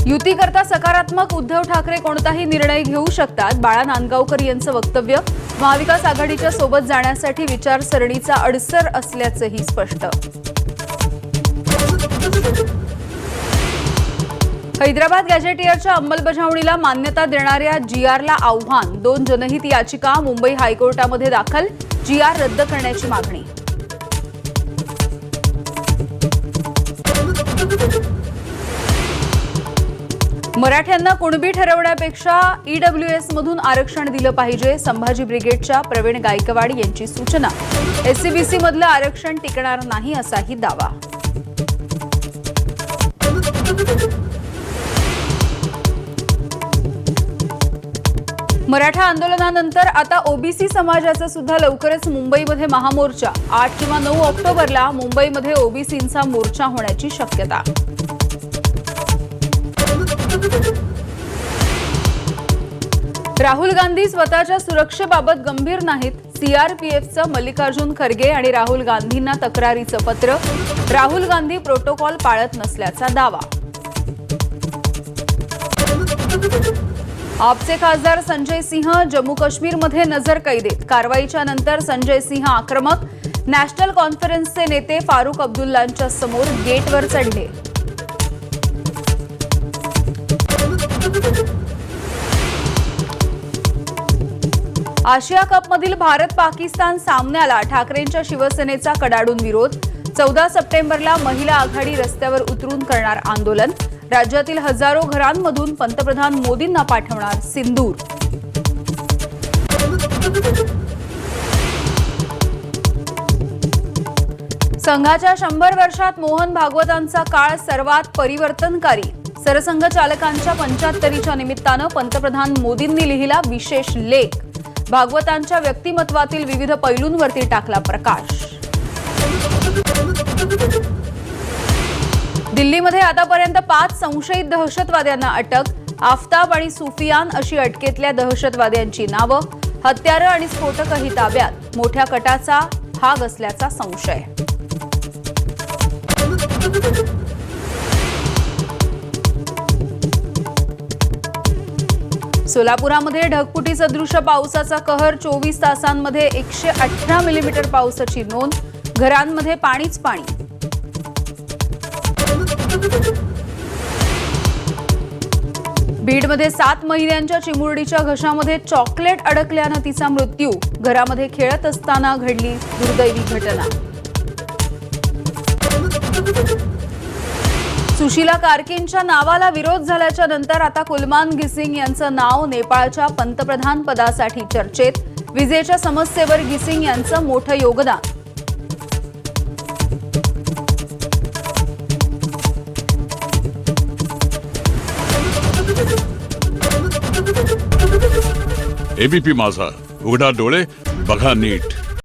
युतीकरता सकारात्मक उद्धव ठाकरे कोणताही निर्णय घेऊ शकतात. बाळा नांदगावकर यांचं वक्तव्य. महाविकास आघाडीच्या सोबत जाण्यासाठी विचारसरणीचा अडसर असल्याचंही स्पष्ट. हैदराबाद गॅझेटियरच्या अंमलबजावणीला मान्यता देणाऱ्या जीआरला आव्हान. 2 जनहित याचिका मुंबई हायकोर्टामध्ये दाखल. जीआर रद्द करण्याची मागणी. मराठ्यांना कुणबी ठरवण्यापेक्षा ईडब्ल्यूएस मधून आरक्षण दिलं पाहिजे. संभाजी ब्रिगेडच्या प्रवीण गायकवाड यांची सूचना. एससीबीसी मधलं आरक्षण टिकणार नाही असाही दावा. मराठा आंदोलनानंतर आता ओबीसी समाजाचा सुद्धा लवकरच मुंबईमध्ये महामोर्चा. 8 किंवा 9 ऑक्टोबरला मुंबईमध्ये ओबीसींचा मोर्चा होण्याची शक्यता. राहुल गांधी स्वतःच्या सुरक्षेबाबत गंभीर नाहीत. सीआरपीएफचं मल्लिकार्जुन खरगे आणि राहुल गांधींना तक्रारीचं पत्र. राहुल गांधी प्रोटोकॉल पाळत नसल्याचा दावा. आपचे खासदार संजय सिंह जम्मू काश्मीरमध्ये नजरकैदेत. कारवाईच्या नंतर संजय सिंह आक्रमक. नॅशनल कॉन्फरन्सचे नेते फारुख अब्दुल्लांच्या समोर गेटवर चढले. आशिया कपमधील भारत पाकिस्तान सामन्याला ठाकरेंच्या शिवसेनेचा कडाडून विरोध. 14 सप्टेंबरला महिला आघाडी रस्त्यावर उतरून करणार आंदोलन. राज्यातील हजारो घरांमधून पंतप्रधान मोदींना पाठवणार सिंदूर. संघाच्या 100 वर्षात मोहन भागवतांचा काळ सर्वात परिवर्तनकारी. सरसंघचालकांच्या 75च्या निमित्तानं पंतप्रधान मोदींनी लिहिला विशेष लेख. भागवतांच्या व्यक्तिमत्वातील विविध पैलूंवरती टाकला प्रकाश. दिल्लीमध्ये आतापर्यंत 5 संशयित दहशतवाद्यांना अटक. आफताब आणि सुफियान अशी अटकेतल्या दहशतवाद्यांची नावं. हत्यारं आणि स्फोटकही ताब्यात. मोठ्या कटाचा भाग असल्याचा संशय. सोलापुरामध्ये ढगफुटी सदृश पावसाचा कहर. 24 तासांमध्ये 118 मिलीमीटर पावसाची नोंद. घरांमध्ये पाणीच पाणी. बीडमध्ये 7 महिन्यांच्या चिमुरडीच्या घशामध्ये चॉकलेट अडकल्यानं तिचा मृत्यू. घरामध्ये खेळत असताना घडली दुर्दैवी घटना. सुशीला कार्कींच्या नावाला विरोध झाल्याच्या नंतर आता कुलमान गिसिंग यांचं नाव नेपाळच्या पंतप्रधान पदासाठी चर्चेत. विजेच्या समस्येवर गिसिंग यांचं मोठं योगदान. एबीपी माझा, उघडा डोळे बघा नीट.